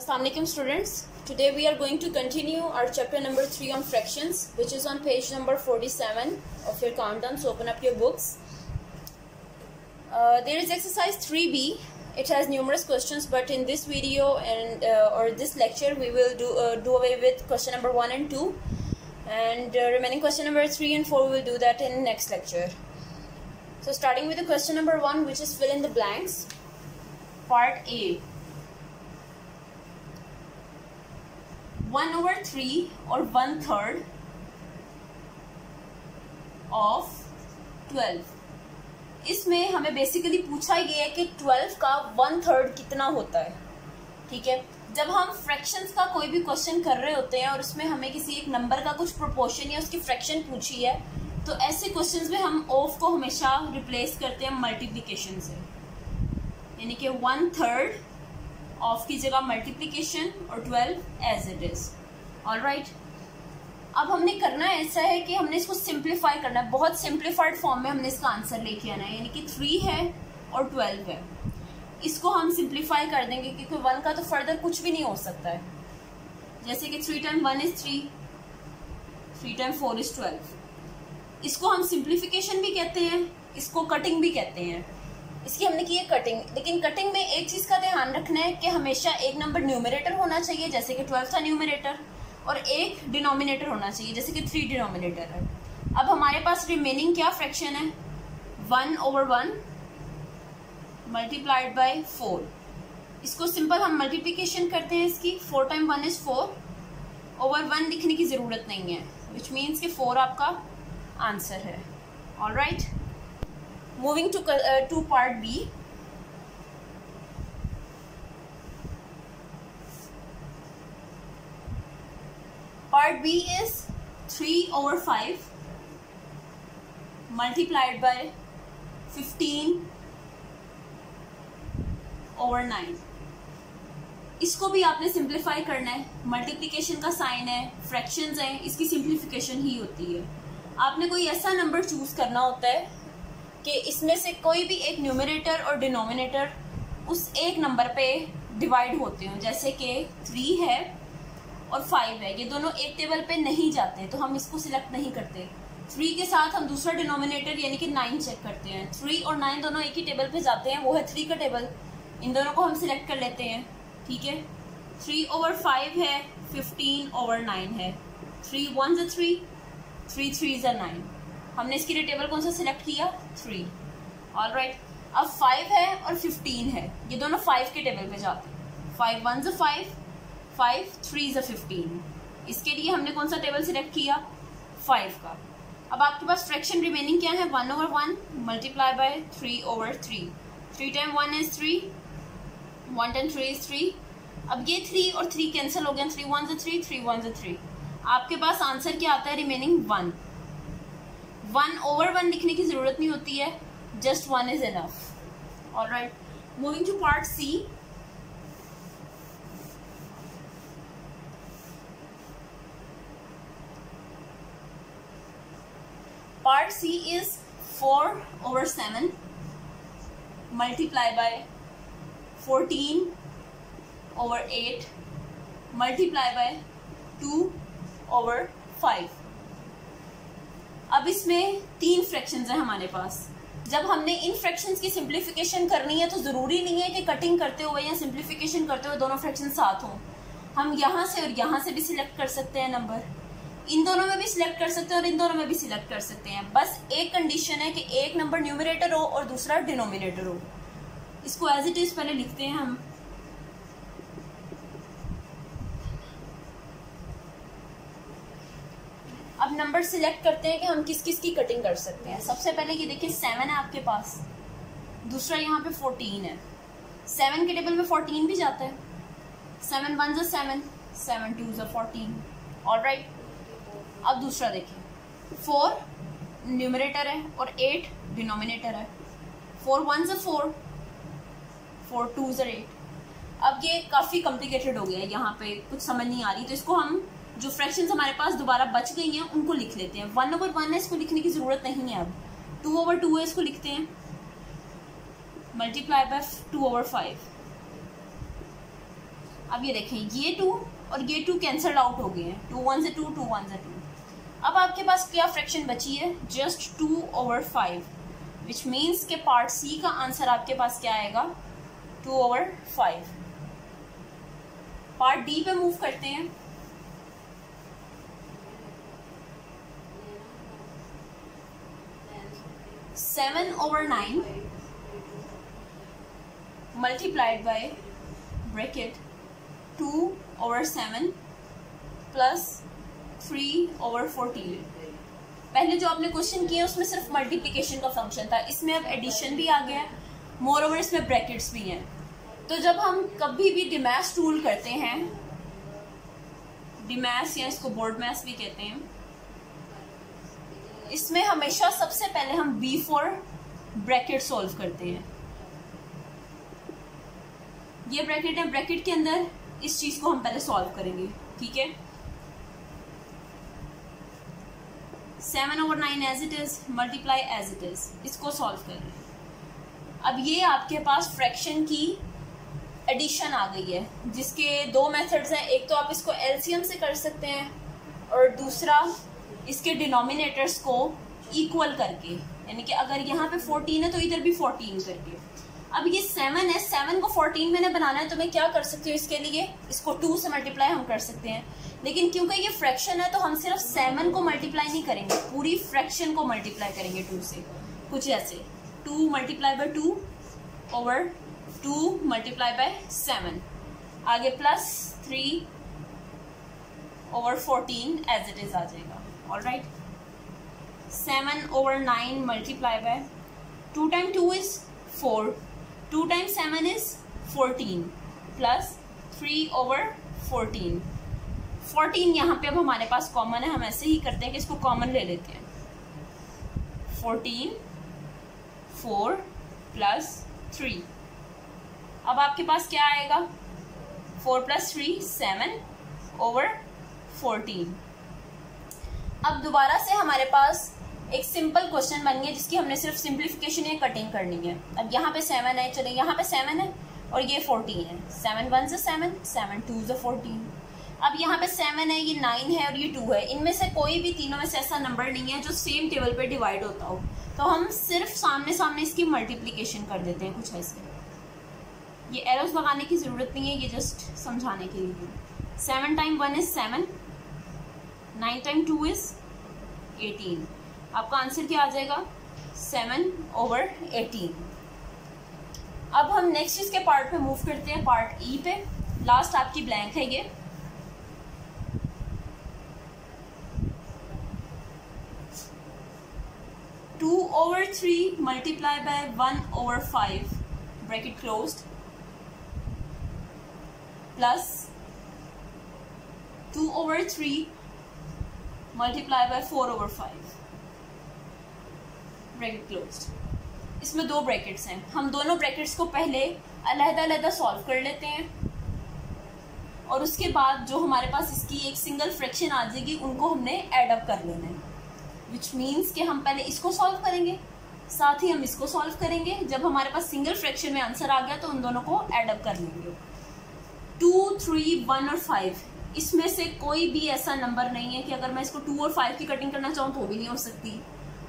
Assalamualaikum students. Today we are going to continue our chapter number 3 on fractions, which is on page number 47 of your countdown. So open up your books. There is exercise 3b. It has numerous questions, but in this video and or this lecture we will do away with question number 1 and 2, and remaining question number 3 and 4 we will do that in next lecture. So starting with the question number 1, which is fill in the blanks. Part A. 1/3 or 1/3 of 12. इसमें हमें basically पूछा गया है कि 12 का 1/3 कितना होता है. ठीक है, जब हम फ्रैक्शंस का कोई भी क्वेश्चन कर रहे होते हैं और उसमें हमें किसी एक नंबर का कुछ प्रोपोर्शन या उसकी फ्रैक्शन पूछी है, तो ऐसे क्वेश्चंस में हम ऑफ को हमेशा रिप्लेस करते हैं मल्टीप्लिकेशन से, यानी कि 1/3 ऑफ की जगह मल्टीप्लिकेशन और 12 एज इट इज. ऑलराइट, अब हमने करना ऐसा है कि हमने इसको सिंप्लीफाई करना है. बहुत सिंप्लीफाइड फॉर्म में हमने इसका आंसर लेके आना है, यानी कि 3 है और 12 है. इसको हम सिंप्लीफाई कर देंगे क्योंकि 1 का तो फर्दर कुछ भी नहीं हो सकता है. जैसे कि 3 टाइम 1 इज 3, 3 टाइम 4 इज 12. इसको हम सिंप्लीफिकेशन भी कहते हैं, इसको कटिंग भी कहते हैं. इसकी हमने की है कटिंग, लेकिन कटिंग में एक चीज का ध्यान रखना है कि हमेशा एक नंबर न्यूमरेटर होना चाहिए, जैसे कि 12 था न्यूमरेटर, और एक डिनोमिनेटर होना चाहिए, जैसे कि 3 डिनोमिनेटर है. अब हमारे पास रिमेनिंग क्या फ्रैक्शन है? 1/1 मल्टीप्लाइड बाय 4. इसको सिंपल हम मल्टीप्लिकेशन करते हैं इसकी. 4 टाइम 1 इज 4. ओवर 1 लिखने की जरूरत नहीं है, विच मीन्स कि 4 आपका आंसर है. Alright, moving to part B. Part B is 3/5 multiplied by 15/9. इसको भी आपने सिंप्लीफाई करना है. मल्टीप्लिकेशन का साइन है, फ्रैक्शंस हैं, इसकी सिंप्लीफिकेशन ही होती है. आपने कोई ऐसा नंबर चूज करना होता है कि इसमें से कोई भी एक न्यूमरेटर और डिनोमिनेटर उस एक नंबर पे डिवाइड होते हो. जैसे कि 3 है और 5 है, ये दोनों एक टेबल पे नहीं जाते, तो हम इसको सिलेक्ट नहीं करते. 3 के साथ हम दूसरा डिनोमिनेटर यानी कि 9 चेक करते हैं. 3 और 9 दोनों एक ही टेबल पे जाते हैं, वो है 3 का टेबल. इन दोनों को हम सिलेक्ट कर लेते हैं. ठीक है, 3/5 है, 15/9 है. 3 1 is 3, 3 3 is 9. हमने इसके लिए टेबल कौन सा सिलेक्ट किया? 3. ऑलराइट, अब 5 है और 15 है, ये दोनों 5 के टेबल पे जाते हैं. 5 1 is 5, 5 3 is 15. इसके लिए हमने कौन सा टेबल सिलेक्ट किया? 5 का. अब आपके पास फ्रैक्शन रिमेनिंग क्या है? 1/1 multiply by 3/3. 3 time 1 is 3, 1 time 3 is 3. अब ये 3 और 3 कैंसिल हो गया. 3 1 is 3, 3 1 is 3. आपके पास आंसर क्या आता है? रिमेनिंग 1. 1/1 लिखने की जरूरत नहीं होती है, just 1 is enough. Alright, moving to part C. Part C is 4/7 multiply by 14/8 multiply by 2/5. अब इसमें 3 फ्रैक्शंस हैं हमारे पास. जब हमने इन फ्रैक्शंस की सिंप्लीफिकेशन करनी है तो जरूरी नहीं है कि कटिंग करते हुए या सिंप्लीफिकेशन करते हुए दोनों फ्रैक्शन साथ हों. हम यहाँ से और यहाँ से भी सिलेक्ट कर सकते हैं नंबर, इन दोनों में भी सिलेक्ट कर सकते हैं और इन दोनों में भी सिलेक्ट कर सकते हैं. बस एक कंडीशन है कि एक नंबर न्यूमरेटर हो और दूसरा डिनोमिनेटर हो. इसको एज इट इज पहले लिखते हैं हम. अब नंबर सिलेक्ट करते हैं कि हम किस किस की कटिंग कर सकते हैं. सबसे पहले ये देखिए 7 है आपके पास, दूसरा यहाँ पे 14 है. 7 के टेबल में 14 भी जाता है. 7 1 is 7, 7 2 is 14. ऑलराइट, अब दूसरा देखिए, 4 न्यूमरेटर है और 8 डिनोमिनेटर है. 4 1 is 4, 4 2 is 8. अब ये काफ़ी कॉम्प्लिकेटेड हो गया है, यहाँ पे कुछ समझ नहीं आ रही, तो इसको हम जो फ्रैक्शंस हमारे पास दोबारा बच गई हैं उनको लिख लेते हैं. 1/1 है, इसको लिखने की ज़रूरत नहीं है. अब 2/2 है, इसको लिखते हैं. Multiply by 2/5. अब ये देखें, ये 2 और ये 2 कैंसल आउट हो गए हैं, 2 1 से 2, 2 1 से 2। अब आपके पास क्या फ्रैक्शन बची है, जस्ट 2/5, विच मीन्स के पार्ट सी का आंसर आपके पास क्या आएगा, 2/5। पार्ट डी पे मूव करते हैं। Seven over 9 multiplied by bracket 2/7 plus 3/14। पहले जो आपने क्वेश्चन किया उसमें सिर्फ मल्टीप्लिकेशन का फंक्शन था, इसमें अब एडिशन भी आ गया, मोर ओवर इसमें ब्रैकेट्स भी हैं। तो जब हम कभी भी डिमैश टूल करते हैं, डिमैश या इसको बोर्ड मैश भी कहते हैं, इसमें हमेशा सबसे पहले हम बिफोर ब्रैकेट सॉल्व करते हैं। ये ब्रैकेट है, ब्रैकेट के अंदर इस चीज को हम पहले सॉल्व करेंगे, ठीक है। 7/9 as it is, multiply as it is, इसको सॉल्व कर रहे हैं। अब ये आपके पास फ्रैक्शन की एडिशन आ गई है, जिसके दो मेथड्स हैं। एक तो आप इसको एलसीएम से कर सकते हैं और दूसरा इसके डिनोमिनेटर्स को इक्वल करके, यानी कि अगर यहाँ पे 14 है तो इधर भी 14 करके। अब ये 7 है, 7 को 14 मैंने बनाना है तो मैं क्या कर सकती हूँ, इसके लिए इसको 2 से मल्टीप्लाई हम कर सकते हैं। लेकिन क्योंकि ये फ्रैक्शन है तो हम सिर्फ 7 को मल्टीप्लाई नहीं करेंगे, पूरी फ्रैक्शन को मल्टीप्लाई करेंगे 2 से। कुछ ऐसे 2 multiply by 2 over 2 multiply by 7, आगे plus 3 over 14 as it is आ जाएगा। Alright, 7/9 multiply by 2 time 2 is 4, 2 time 7 is 14 plus 3/14। 14 यहाँ पे अब हमारे पास कॉमन है, हम ऐसे ही करते हैं कि इसको कॉमन ले लेते हैं। 14 4 प्लस 3, अब आपके पास क्या आएगा, 4 प्लस 3 7/14। अब दोबारा से हमारे पास एक सिंपल क्वेश्चन बन गया जिसकी हमने सिर्फ सिंप्लीफिकेशन या कटिंग करनी है। अब यहाँ पे 7 है, चले यहाँ पे 7 है और ये 14 है, 7 1 से 7, 7 2 से 14। अब यहाँ पे 7 है, ये 9 है और ये 2 है, इनमें से कोई भी तीनों में से ऐसा नंबर नहीं है जो सेम टेबल पे डिवाइड होता हो, तो हम सिर्फ सामने सामने इसकी मल्टीप्लिकेशन कर देते हैं कुछ ऐसे। ये एरोस लगाने की जरूरत नहीं है, ये जस्ट समझाने के लिए। 7 टाइम 1 इज 7, 9 टाइम 2 इज 18। आपका आंसर क्या आ जाएगा, 7/18। अब हम नेक्स्ट इसके पार्ट पे मूव करते हैं, पार्ट ई पे। लास्ट आपकी ब्लैंक है ये। Two over 3 multiply by 1/5 bracket closed plus 2/3 multiply by 4/5 bracket closed. इसमें दो ब्रैकेट्स हैं, हम दोनों ब्रैकेट्स को पहले अलग-अलग सॉल्व कर लेते हैं और उसके बाद जो हमारे पास इसकी एक सिंगल फ्रैक्शन आ जाएगी उनको हमने एड अप कर लेना है, विच मीन्स कि हम पहले इसको सॉल्व करेंगे, साथ ही हम इसको सॉल्व करेंगे। जब हमारे पास सिंगल फ्रैक्शन में आंसर आ गया तो उन दोनों को एड अप कर लेंगे। 2 3 1 और 5, इसमें से कोई भी ऐसा नंबर नहीं है कि अगर मैं इसको 2 और 5 की कटिंग करना चाहूँ तो भी नहीं हो सकती,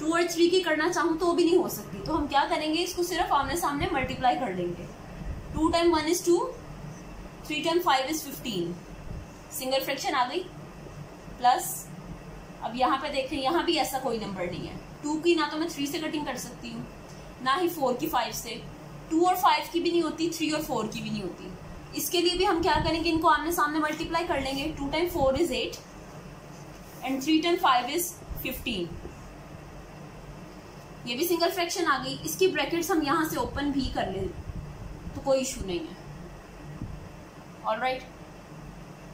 2 और 3 की करना चाहूँ तो भी नहीं हो सकती। तो हम क्या करेंगे, इसको सिर्फ आमने सामने मल्टीप्लाई कर लेंगे। 2 time 1 is 2, 3 time 5 is 15, single fraction आ गई, प्लस अब यहाँ पे देखें, यहाँ भी ऐसा कोई नंबर नहीं है। 2 की ना तो मैं 3 से कटिंग कर सकती हूँ, ना ही 4 की 5 से, 2 और 5 की भी नहीं होती, 3 और 4 की भी नहीं होती। इसके लिए भी हम क्या करेंगे, इनको आमने सामने मल्टीप्लाई कर लेंगे। 2 time 4 is 8 and 3 time 5 is 15। ये भी सिंगल फ्रैक्शन आ गई। इसकी ब्रैकेट्स हम यहाँ से ओपन भी कर ले तो कोई इशू नहीं है। ऑलराइट,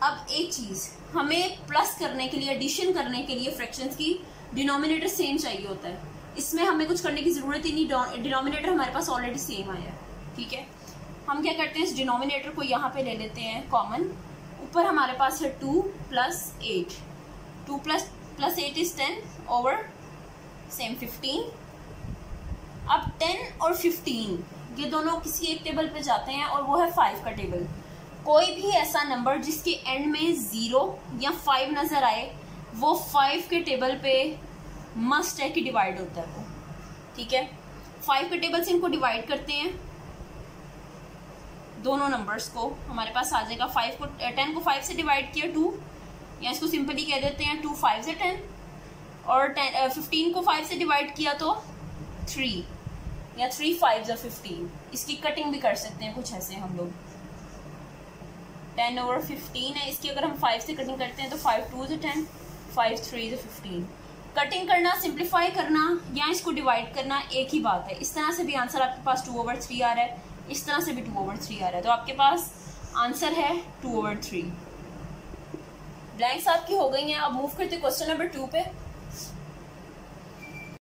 अब एक चीज, हमें प्लस करने के लिए, एडिशन करने के लिए फ्रैक्शंस की डिनोमिनेटर सेम चाहिए होता है। इसमें हमें कुछ करने की जरूरत ही नहीं, डिनोमिनेटर हमारे पास ऑलरेडी सेम आया है। ठीक है, हम क्या करते हैं, इस डिनोमिनेटर को यहाँ पे ले लेते हैं कॉमन। ऊपर हमारे पास है 2 plus 8, 2 plus 8 is 10 over same 15। अब 10 और 15 ये दोनों किसी एक टेबल पे जाते हैं और वो है 5 का टेबल। कोई भी ऐसा नंबर जिसके एंड में 0 या 5 नजर आए वो 5 के टेबल पे मस्ट है कि डिवाइड होता है वो, ठीक है। 5 के टेबल से इनको डिवाइड करते हैं, दोनों नंबर्स को, हमारे पास आ जाएगा 10 को 5 से डिवाइड किया 2, या इसको सिंपली कह देते हैं 2 5 से 10, और 15 को 5 से डिवाइड किया तो 3, या 3 5 या 15। इसकी कटिंग भी कर सकते हैं कुछ ऐसे हम लोग, 10/15 है, इसकी अगर हम 5 से कटिंग करते हैं तो 5 2 से 10, 5 3 से 15। कटिंग करना, सिंप्लीफाई करना या इसको डिवाइड करना एक ही बात है। इस तरह से भी आंसर आपके पास 2/3 आ रहा है, इस तरह से भी 2/3 आ रहा है, तो आपके पास आंसर है 2/3। ब्लैंक्स आपकी हो गई हैं। अब मूव करते क्वेश्चन नंबर 2 पे।